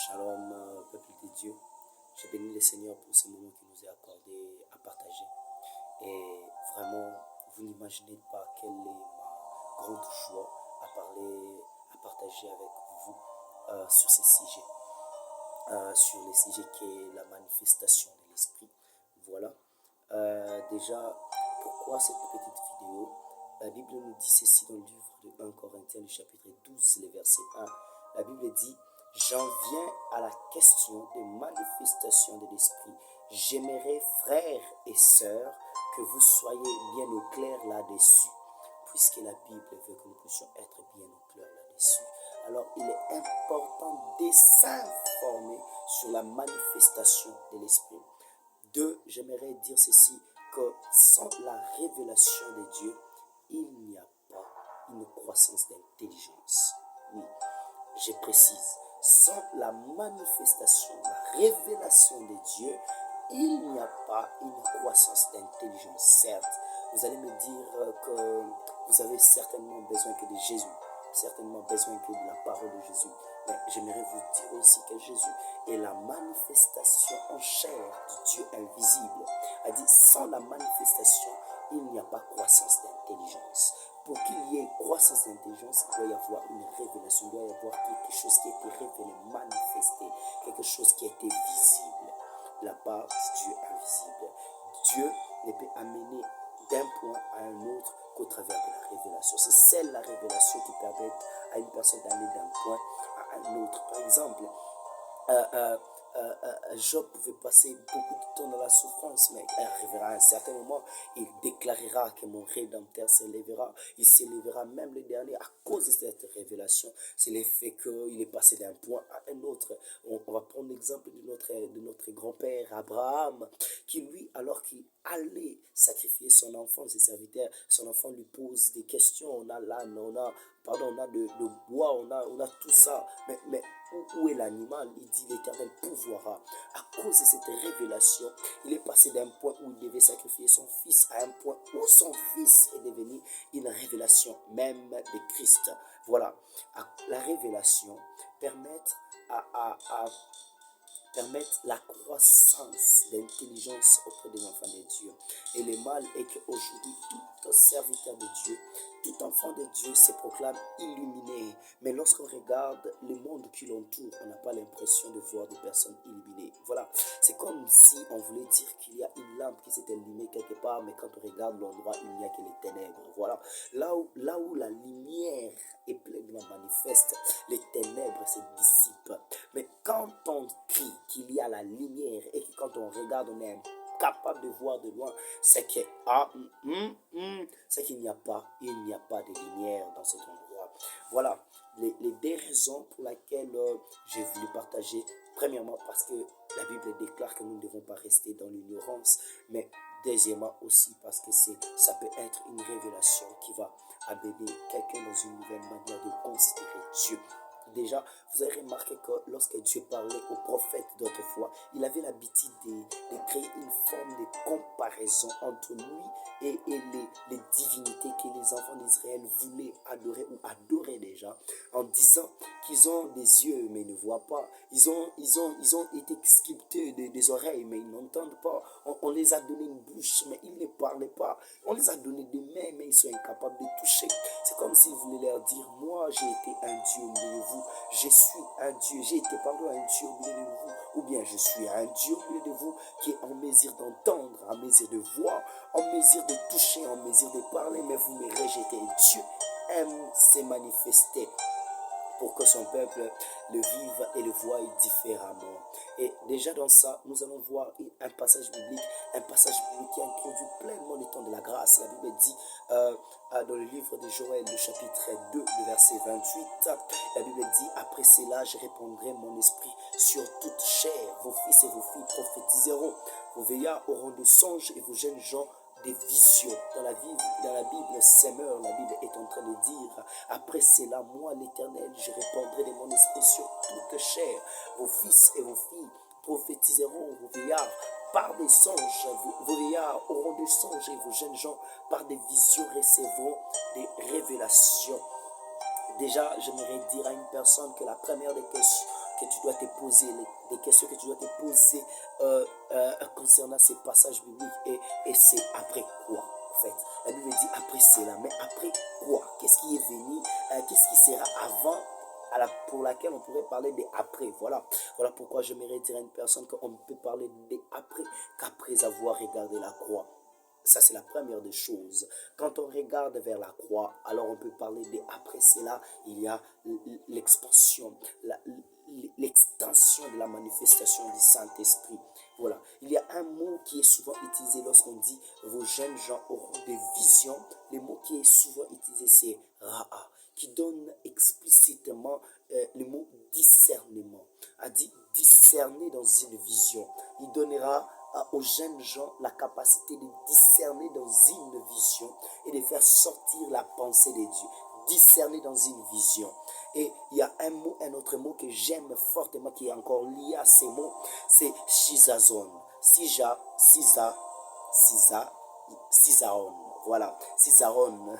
Shalom, peuple de Dieu. Je bénis le Seigneur pour ce moment qu'il nous est accordé à partager. Et vraiment, vous n'imaginez pas quelle est ma grande joie à partager avec vous sur ces sujets. Sur les sujets qui est la manifestation de l'esprit. Voilà. Déjà, pourquoi cette petite vidéo? La Bible nous dit ceci dans le livre de 1 Corinthiens, le chapitre 12, le verset 1. La Bible dit: j'en viens à la question des manifestations de l'esprit. J'aimerais, frères et sœurs, que vous soyez bien au clair là-dessus. Puisque la Bible veut que nous puissions être bien au clair là-dessus, alors il est important de s'informer sur la manifestation de l'esprit. Deux, j'aimerais dire ceci, que sans la révélation de Dieu, il n'y a pas une croissance d'intelligence. Oui, je précise, sans la manifestation, la révélation de Dieu, il n'y a pas une croissance d'intelligence. Certes, vous allez me dire que vous avez certainement besoin que de Jésus, certainement besoin que de la parole de Jésus. Mais j'aimerais vous dire aussi que Jésus est la manifestation en chair du Dieu invisible. Elle dit, sans la manifestation, il n'y a pas croissance d'intelligence. Pour qu'il y ait croissance d'intelligence, il doit y avoir une révélation, il doit y avoir quelque chose qui a été révélé, manifesté, quelque chose qui a été visible de la part du Dieu invisible. Dieu ne peut amener d'un point à un autre qu'au travers de la révélation. C'est celle la révélation qui permet à une personne d'aller d'un point à un autre. Par exemple, Job pouvait passer beaucoup de temps dans la souffrance, mais il arrivera à un certain moment, il déclarera que mon Rédempteur s'élèvera. Il s'élèvera même le dernier à cause de cette révélation. C'est le fait qu'il est passé d'un point à un autre. On va prendre l'exemple de notre grand-père Abraham, qui lui, alors qu'il allait sacrifier son enfant, ses serviteurs, son enfant lui pose des questions. On a l'âne, on a de bois, on a tout ça. Mais où est l'animal? Il dit l'Éternel pourvoira. À cause de cette révélation, il est passé d'un point où il devait sacrifier son fils à un point où son fils est devenu une révélation même de Christ. Voilà. La révélation permet permettre la croissance d'intelligence auprès des enfants de Dieu. Et le mal est qu'aujourd'hui, tout serviteur de Dieu, tout enfant de Dieu se proclame illuminé. Mais lorsqu'on regarde le monde qui l'entoure, on n'a pas l'impression de voir des personnes illuminées. Voilà, c'est comme si on voulait dire qu'il y a une lampe qui s'est allumée quelque part, mais quand on regarde l'endroit, il n'y a que les ténèbres. Voilà, là où la lumière est pleinement manifeste, les ténèbres se dissipent. Mais quand on crie qu'il y a la lumière et que quand on regarde, on est capable de voir de loin, c'est que c'est qu'il n'y a pas de lumière dans cet endroit. Voilà les deux raisons pour lesquelles j'ai voulu partager. Premièrement, parce que la Bible déclare que nous ne devons pas rester dans l'ignorance, mais deuxièmement aussi parce que ça peut être une révélation qui va amener quelqu'un dans une nouvelle manière de considérer Dieu. Déjà, vous avez remarqué que lorsque Dieu parlait aux prophètes d'autrefois, il avait l'habitude de créer une forme de comparaison entre lui et les divinités que les enfants d'Israël voulaient adorer ou adoraient déjà, en disant qu'ils ont des yeux mais ils ne voient pas, ils ont été sculptés des oreilles mais ils n'entendent pas, on les a donné une bouche mais ils ne parlaient pas, on les a donné des mains mais ils sont incapables de toucher. C'est comme s'ils voulaient leur dire, moi j'ai été un Dieu au milieu de vous, je suis un Dieu, j'ai été un Dieu au milieu de vous, ou bien je suis un Dieu au milieu de vous qui est en mesure d'entendre, en mesure de voir, en mesure de toucher, en mesure de parler, mais vous me rejetez. Dieu aime se manifester pour que son peuple le vive et le voie différemment. Et déjà dans ça, nous allons voir un passage biblique qui introduit pleinement le temps de la grâce. La Bible dit dans le livre de Joël, le chapitre 2, le verset 28, la Bible dit, après cela, je répandrai mon esprit sur toute chair. Vos fils et vos filles prophétiseront. Vos vieillards auront des songes et vos jeunes gens des visions. Dans la Bible, Seigneur, la Bible est en train de dire, après cela, moi l'Éternel, je répandrai de mon esprit sur toute chair. Vos fils et vos filles prophétiseront, vos vieillards par des songes, vos vieillards auront des songes et vos jeunes gens par des visions recevront des révélations. Déjà, j'aimerais dire à une personne que la première des que tu dois te poser, les questions que tu dois te poser concernant ces passages bibliques. Et c'est après quoi, en fait? La Bible dit après cela, mais après quoi? Qu'est-ce qui est venu? Qu'est-ce qui sera avant? Pour laquelle on pourrait parler des après. Voilà pourquoi j'aimerais dire à une personne qu'on ne peut parler des après qu'après avoir regardé la croix. Ça, c'est la première des choses. Quand on regarde vers la croix, alors on peut parler des après cela. Il y a l'expansion, l'extension de la manifestation du Saint-Esprit. Voilà. Il y a un mot qui est souvent utilisé lorsqu'on dit vos jeunes gens auront des visions. Le mot qui est souvent utilisé, c'est Ra'a, qui donne explicitement le mot discernement. A dit discerner dans une vision. Il donnera aux jeunes gens la capacité de discerner dans une vision et de faire sortir la pensée de Dieu. Discerner dans une vision. Et il y a un autre mot que j'aime fortement qui est encore lié à ces mots, c'est Shizazon. Sizaon. Voilà, Sizaon.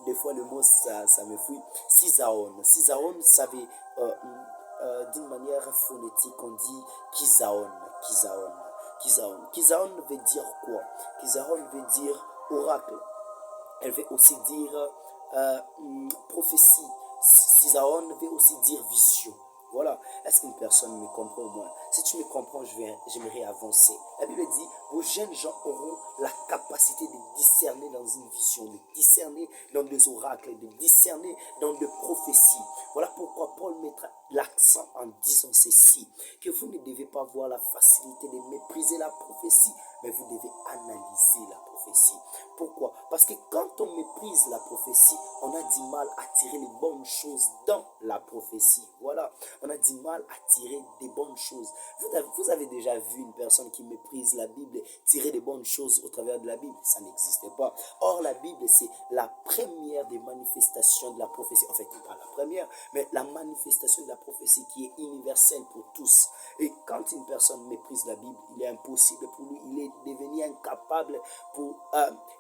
Des fois le mot ça me fuit. Sizaon. Sizaon, ça veut d'une manière phonétique, on dit Kizaon. Kizaon veut dire quoi? Kizaon veut dire oracle. Elle veut aussi dire prophétie. Sizaon veut aussi dire vision. Voilà. Est-ce qu'une personne me comprend au moins? Si tu me comprends, j'aimerais avancer. La Bible dit, vos jeunes gens auront la capacité de discerner dans une vision, de discerner dans des oracles, de discerner dans des prophéties. Voilà pourquoi Paul mettra l'accent en disant ceci, que vous ne devez pas voir la facilité de mépriser la prophétie, mais vous devez analyser la prophétie. Pourquoi? Parce que quand on méprise la prophétie, on a du mal à tirer les bonnes choses dans la prophétie. Voilà, on a du mal à tirer des bonnes choses. Vous avez déjà vu une personne qui méprise la Bible tirer des bonnes choses au travers de la Bible? Ça n'existait pas. Or, la Bible, c'est la première des manifestations de la prophétie. En fait, pas la première, mais la manifestation de la prophétie qui est universelle pour tous. Et quand une personne méprise la Bible, il est impossible pour lui, il est devenu incapable pour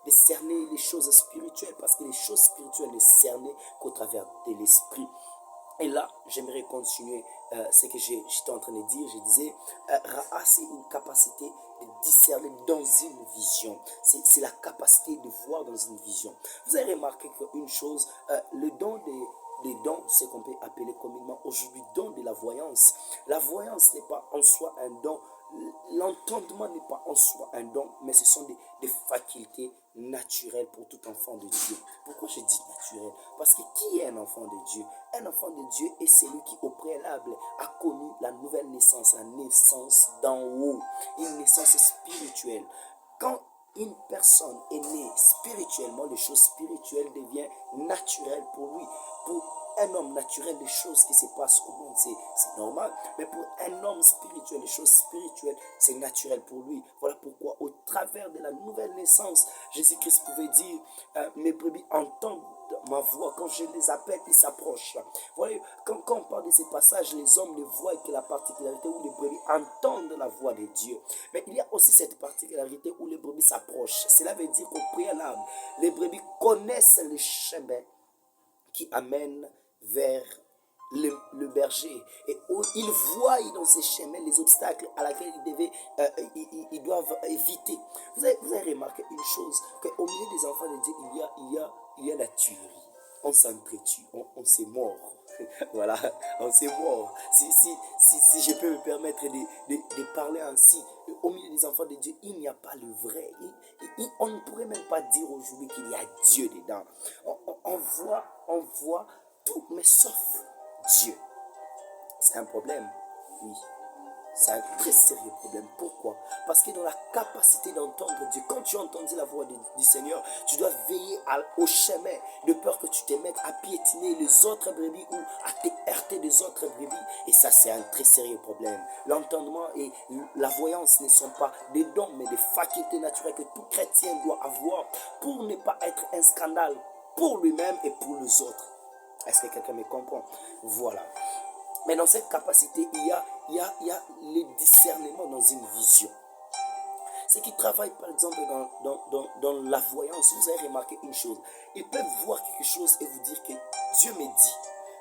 de cerner les choses spirituelles, parce que les choses spirituelles ne cernées qu'au travers de l'esprit. Et là, j'aimerais continuer ce que j'étais en train de dire. Je disais, Ra'a, c'est une capacité de discerner dans une vision. C'est la capacité de voir dans une vision. Vous avez remarqué qu'une chose, le don des dons, ce qu'on peut appeler communément aujourd'hui don de la voyance. La voyance n'est pas en soi un don. L'entendement n'est pas en soi un don, mais ce sont des facultés naturelles pour tout enfant de Dieu. Pourquoi je dis naturel? Parce que qui est un enfant de Dieu? Un enfant de Dieu est celui qui au préalable a connu la nouvelle naissance, la naissance d'en haut, une naissance spirituelle. Quand une personne est née spirituellement, les choses spirituelles deviennent naturelles pour lui. Pour un homme naturel, les choses qui se passent au monde, c'est normal. Mais pour un homme spirituel, les choses spirituelles, c'est naturel pour lui. Voilà pourquoi, au travers de la nouvelle naissance, Jésus-Christ pouvait dire, mes brebis entendent ma voix, quand je les appelle, ils s'approchent. Voyez, quand on parle de ces passages, les hommes ne voient que la particularité où les brebis entendent la voix de Dieu. Mais il y a aussi cette particularité où les brebis s'approchent. Cela veut dire qu'au préalable, les brebis connaissent le chemin qui amène vers le berger, et où ils voient dans ces chemins les obstacles à laquelle ils doivent éviter. Vous avez remarqué une chose, qu'au milieu des enfants de Dieu, il y a la tuerie. On s'entretue, on se mord. Voilà, on se mord. Si je peux me permettre de parler ainsi, au milieu des enfants de Dieu, il n'y a pas le vrai. On ne pourrait même pas dire aujourd'hui qu'il y a Dieu dedans. On voit tout, mais sauf Dieu. C'est un problème, oui. C'est un très sérieux problème. Pourquoi? Parce que dans la capacité d'entendre Dieu, quand tu as entendu la voix du Seigneur, tu dois veiller au chemin, de peur que tu te mettes à piétiner les autres brebis ou à te heurter des autres brebis. Et ça, c'est un très sérieux problème. L'entendement et la voyance ne sont pas des dons, mais des facultés naturelles que tout chrétien doit avoir pour ne pas être un scandale pour lui-même et pour les autres. Est-ce que quelqu'un me comprend? Voilà. Mais dans cette capacité, il y a le discernement dans une vision. Ceux qui travaillent par exemple dans la voyance, vous avez remarqué une chose. Ils peuvent voir quelque chose et vous dire que Dieu me dit.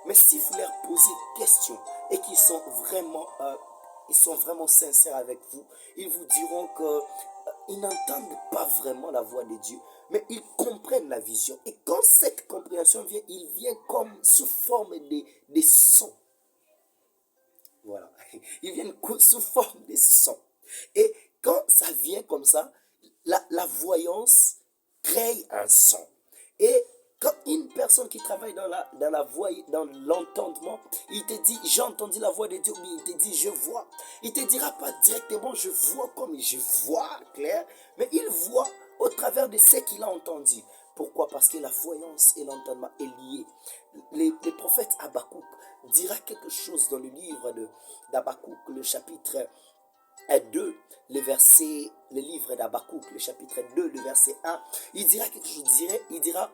Mais si vous leur posez des questions et ils sont vraiment sincères avec vous, ils vous diront que ils n'entendent pas vraiment la voix de Dieu, mais ils comprennent la vision. Et quand cette compréhension vient, il vient comme sous forme de sons. Voilà. Ils viennent sous forme de sons. Et quand ça vient comme ça, la voyance crée un son. Et quand une personne qui travaille dans la voix, dans l'entendement, il te dit, j'ai entendu la voix de Dieu, mais il te dit, je vois. Il ne te dira pas directement, je vois comme je vois, clair, mais il voit au travers de ce qu'il a entendu. Pourquoi? Parce que la voyance et l'entendement est lié. Le prophète Habakkuk dira quelque chose dans le livre d'Habakkuk, le chapitre 2, le livre d'Habakkuk, le chapitre 2, le verset 1, il dira quelque chose, il dira,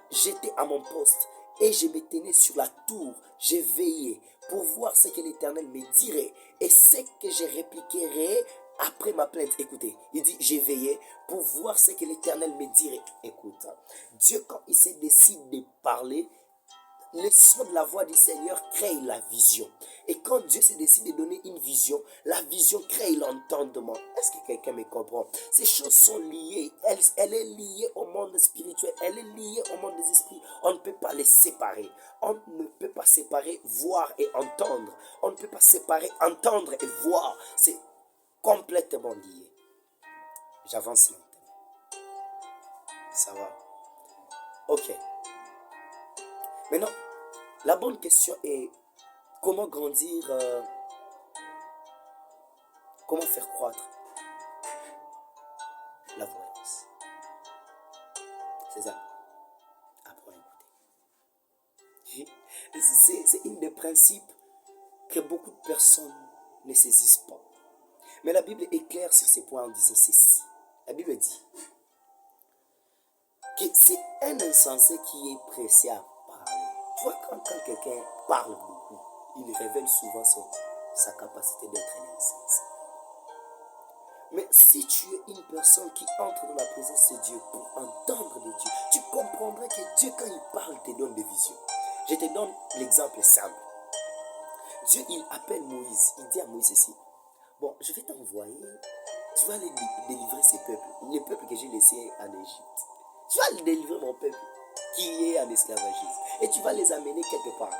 j'étais à mon poste et je me tenais sur la tour, j'ai veillé pour voir ce que l'Éternel me dirait et ce que je répliquerai après ma plainte. Écoutez, il dit, j'ai veillé pour voir ce que l'Éternel me dirait. Écoute, Dieu, quand il se décide de parler, le son de la voix du Seigneur crée la vision. Et quand Dieu se décide de donner une vision, la vision crée l'entendement. Est-ce que quelqu'un me comprend? Ces choses sont liées. Elle est liée au monde spirituel. Elle est liée au monde des esprits. On ne peut pas les séparer. On ne peut pas séparer voir et entendre. On ne peut pas séparer entendre et voir. C'est complètement lié. J'avance maintenant. Ça va? Ok. Maintenant, la bonne question est comment grandir, comment faire croître la voyance. C'est ça. Apprends à écouter. C'est un des principes que beaucoup de personnes ne saisissent pas. Mais la Bible est claire sur ces points en disant ceci. La Bible dit que c'est un insensé qui est pressé à parler. Tu vois, quand quelqu'un parle beaucoup, il révèle souvent sa capacité d'être un insensé. Mais si tu es une personne qui entre dans la présence de Dieu pour entendre de Dieu, tu comprendras que Dieu, quand il parle, te donne des visions. Je te donne l'exemple simple. Dieu, il appelle Moïse. Il dit à Moïse ceci. Bon, je vais t'envoyer. Tu vas aller délivrer ces peuples. Les peuples que j'ai laissés en Égypte. Tu vas délivrer mon peuple qui est en esclavagisme. Et tu vas les amener quelque part,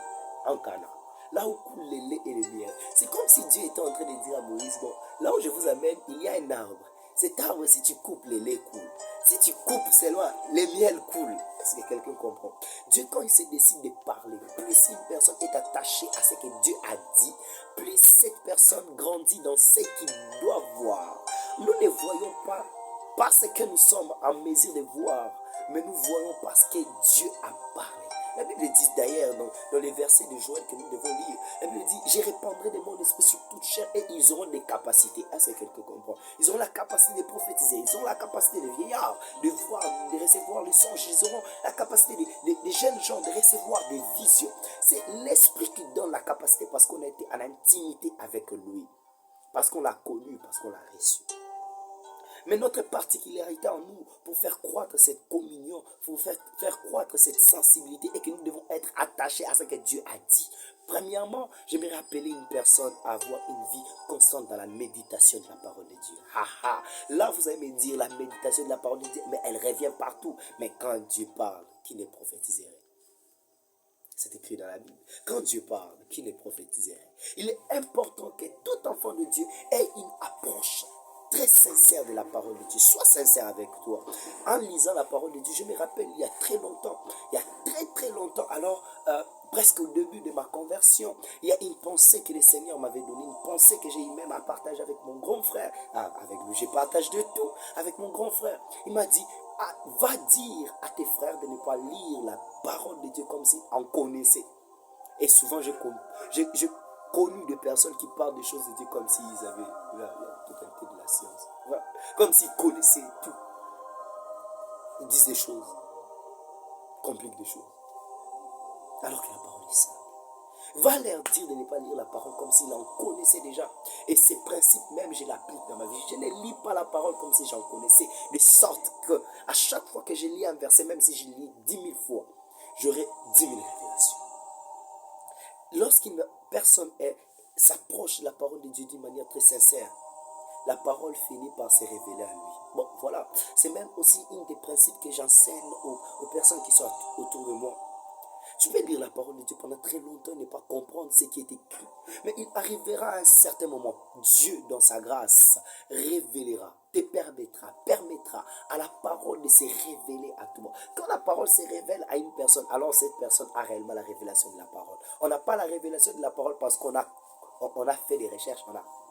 en Canaan. Là où coule le lait et le miel. C'est comme si Dieu était en train de dire à Moïse, bon, là où je vous amène, il y a un arbre. Cet arbre, si tu coupes, le lait coule. Si tu coupes, c'est loin, le miel coule. Est-ce que quelqu'un comprend? Dieu, quand il se décide de parler, plus une personne est attachée à ce que Dieu a dit, plus cette personne grandit dans ce qu'il doit voir. Nous ne voyons pas parce que nous sommes en mesure de voir, mais nous voyons parce que Dieu a parlé. La Bible dit d'ailleurs dans les versets de Joël que nous devons lire, la Bible dit, je répandrai de mon esprit sur toute chair et ils auront des capacités. Est-ce que quelqu'un comprend? Ils auront la capacité de prophétiser, ils auront la capacité de vieillards, de voir, de recevoir les songes, ils auront la capacité des jeunes gens de recevoir des visions. C'est l'esprit qui donne la capacité parce qu'on a été en intimité avec lui, parce qu'on l'a connu, parce qu'on l'a reçu. Mais notre particularité en nous, pour faire croître cette communion, pour faire croître cette sensibilité, et que nous devons être attachés à ce que Dieu a dit. Premièrement, j'aimerais appeler une personne à avoir une vie constante dans la méditation de la parole de Dieu. Là, vous allez me dire, la méditation de la parole de Dieu, mais elle revient partout. Mais quand Dieu parle, qui ne prophétiserait? C'est écrit dans la Bible. Quand Dieu parle, qui ne prophétiserait? Il est important que tout enfant de Dieu ait une approche très sincère de la parole de Dieu. Sois sincère avec toi. En lisant la parole de Dieu, je me rappelle il y a très longtemps, alors presque au début de ma conversion, il y a une pensée que le Seigneur m'avait donnée, une pensée que j'ai eu même à partager avec mon grand frère. Avec lui, je partage de tout avec mon grand frère. Il m'a dit, va dire à tes frères de ne pas lire la parole de Dieu comme s'ils en connaissaient. Et souvent, j'ai connu des personnes qui parlent des choses de Dieu comme s'ils avaient la totalité de la science. Voilà. Comme s'ils connaissaient tout. Ils disent des choses, compliquent des choses. Alors que la parole est simple. Va leur dire de ne pas lire la parole comme s'ils en connaissaient déjà. Et ces principes même, je l'applique dans ma vie. Je ne lis pas la parole comme si j'en connaissais. De sorte que à chaque fois que je lis un verset, même si je lis 10 000 fois, j'aurai 10 000 révélations. lorsqu'une personne s'approche de la parole de Dieu d'une manière très sincère, la parole finit par se révéler à lui. Bon, voilà. C'est même aussi un des principes que j'enseigne aux personnes qui sont autour de moi. Tu peux lire la parole de Dieu pendant très longtemps et ne pas comprendre ce qui est écrit. Mais il arrivera à un certain moment, Dieu, dans sa grâce, révélera, permettra à la parole de se révéler à tout le monde. Quand la parole se révèle à une personne, alors cette personne a réellement la révélation de la parole. On n'a pas la révélation de la parole parce qu'on a fait des recherches.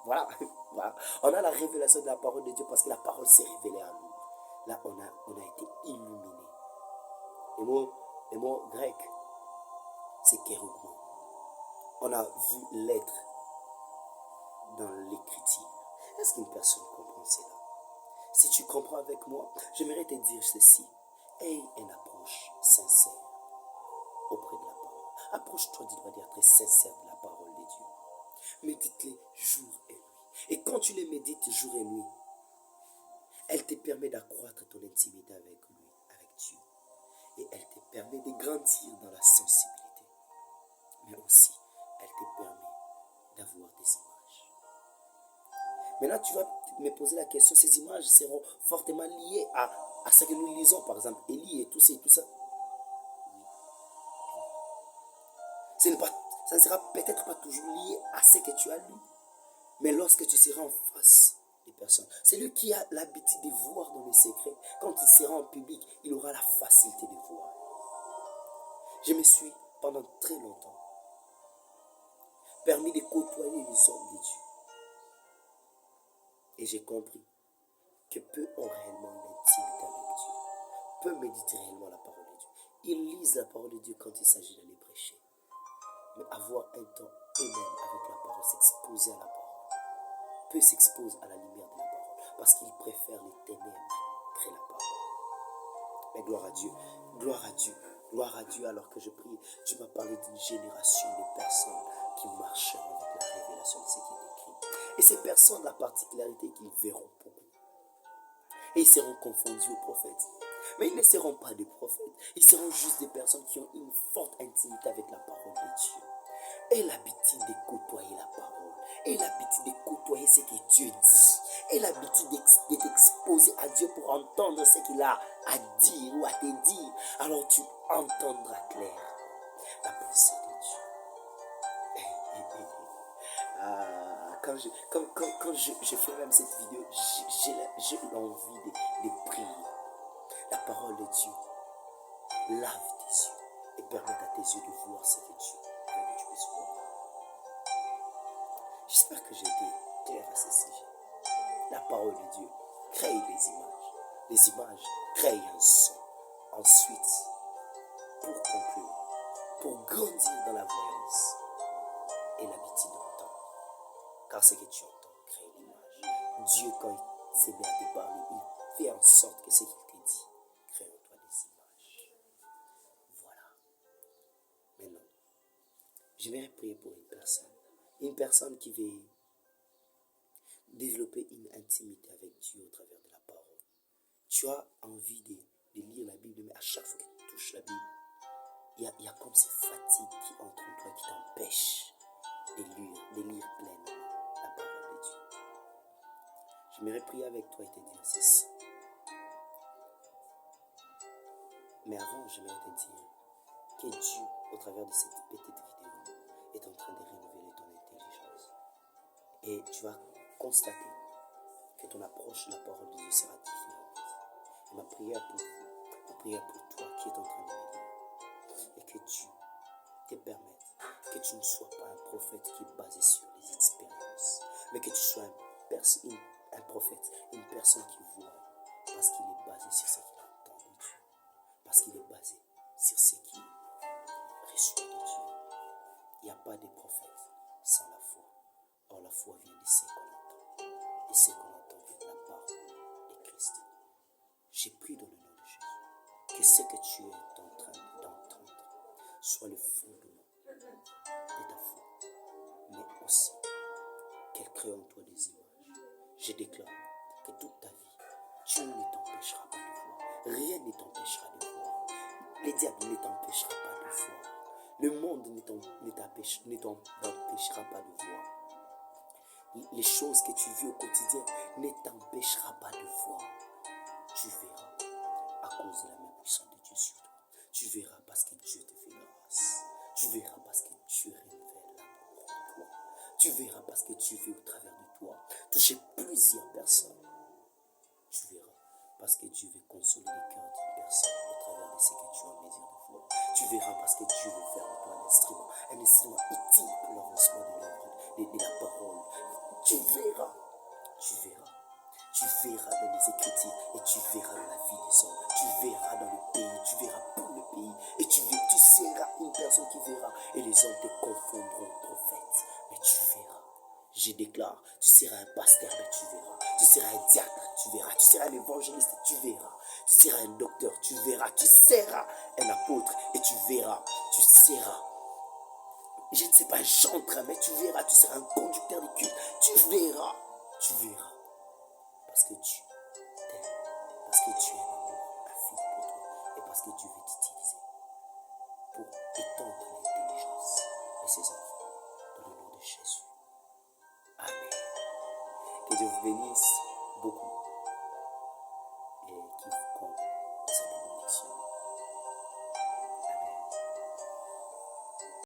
Voilà. On a la révélation de la parole de Dieu parce que la parole s'est révélée à nous. Là, on a été illuminé. Le mot grec, c'est kérugma. On a vu l'être dans l'écriture. Est-ce qu'une personne comprend cela? Si tu comprends avec moi, j'aimerais te dire ceci. Aie une approche sincère auprès de la parole. Approche-toi d'une manière très sincère de la parole de Dieu. Médite-les jour et nuit. Et quand tu les médites jour et nuit, elle te permet d'accroître ton intimité avec lui, avec Dieu. Et elle te permet de grandir dans la sensibilité. Mais aussi, elle te permet d'avoir des images. Maintenant, tu vas me poser la question, ces images seront fortement liées à ce que nous lisons, par exemple, Élie et tout ça. Ça ne sera peut-être pas toujours lié à ce que tu as lu. Mais lorsque tu seras en face des personnes, celui qui a l'habitude de voir dans le secret, quand il sera en public, il aura la facilité de voir. Je me suis, pendant très longtemps, permis de côtoyer les hommes de Dieu. Et j'ai compris que peu ont réellement l'intimité avec Dieu. Peu méditent réellement la parole de Dieu. Ils lisent la parole de Dieu quand il s'agit d'aller prêcher. Mais avoir un temps eux-mêmes avec la parole, s'exposer à la parole, peu s'exposent à la lumière de la parole, parce qu'ils préfèrent les ténèbres que la parole. Mais gloire à Dieu, gloire à Dieu, gloire à Dieu. Alors que je prie, Dieu m'a parlé d'une génération de personnes qui marcheront avec la révélation de ce qui est écrit. Et ces personnes, la particularité qu'ils verront beaucoup. Et ils seront confondus aux prophètes. Mais ils ne seront pas des prophètes. Ils seront juste des personnes qui ont une forte intimité avec la parole de Dieu. Et l'habitude de côtoyer la parole. Et l'habitude de côtoyer ce que Dieu dit. Et l'habitude d'être exposé à Dieu pour entendre ce qu'il a à dire ou à te dire. Alors tu entendras clair la pensée de Dieu. Quand je fais même cette vidéo, j'ai l'envie de prier. La parole de Dieu lave tes yeux et permet à tes yeux de voir ce que Dieu veut que tu puisses voir. J'espère que j'ai été clair à ce sujet. La parole de Dieu crée les images. Les images créent un son. Ensuite, pour conclure, pour grandir dans la voyance et l'habitude d'entendre. Car ce que tu entends crée l'image. Dieu, quand il s'est mis à te parler, il fait en sorte que ce qu'il te dit crée en toi des images. Voilà. Maintenant, je vais prier pour une personne. Une personne qui veut développer une intimité avec Dieu au travers de la parole. Tu as envie de lire la Bible, mais à chaque fois que tu touches la Bible, il y a comme ces fatigues qui entrent en toi, qui t'empêchent de lire pleinement la parole de Dieu. J'aimerais prier avec toi et te dire ceci. Mais avant, j'aimerais te dire que Dieu, au travers de cette petite vidéo, est en train de renouveler ton intelligence. Et tu vas constater que ton approche de la parole de Dieu sera différente. Et ma prière pour vous, ma prière pour toi qui est en train de me lire, et que Dieu te permette que tu ne sois pas un prophète qui est basé sur les expériences, mais que tu sois un prophète, une personne qui voit, parce qu'il est basé sur ce qu'il entend de Dieu, parce qu'il est basé sur ce qu'il reçoit de Dieu. Il n'y a pas de prophète sans la foi. Or la foi vient de ce qu'on entend, et ce qu'on entend vient de la parole de Christ. J'ai pris dans le nom de Jésus que ce que tu es en train d'entendre soit le fondement de ta foi, mais aussi qu'elle crée en toi des images. Je déclare que toute ta vie, Dieu ne t'empêchera pas de voir. Rien ne t'empêchera de voir. Le diable ne t'empêchera pas de voir. Le monde ne t'empêchera pas de voir. Les choses que tu vis au quotidien ne t'empêchera pas de voir. Tu verras à cause de la main puissante de Dieu sur toi. Tu verras parce que Dieu te fait grâce. Tu verras parce que Dieu révèle l'amour en toi. Tu verras parce que Dieu veut au travers de toi toucher plusieurs personnes. Tu verras parce que Dieu veut consoler les cœurs d'une personne au travers de ce que tu as en mesure de voir. Tu verras parce que Dieu veut faire de toi un instrument utile pour l'avancement de l'œuvre, de la parole. Tu verras, tu verras. Tu verras dans les Écritures et tu verras dans la vie des hommes. Tu verras dans le pays, tu verras pour le pays. Et tu seras une personne qui verra. Et les hommes te confondront prophète. Mais tu verras. Je déclare, tu seras un pasteur, mais tu verras. Tu seras un diacre, tu verras. Tu seras un évangéliste, tu verras. Tu seras un docteur, tu verras. Tu seras un apôtre et tu verras. Tu seras, je ne sais pas, un chantre, mais tu verras. Tu seras un conducteur de culte. Tu verras. Tu verras. Parce que Dieu t'aime, parce que Dieu a un amour infini pour toi et parce que Dieu veut t'utiliser pour étendre l'intelligence de ses enfants dans le nom de Jésus. Amen. Que Dieu vous bénisse beaucoup.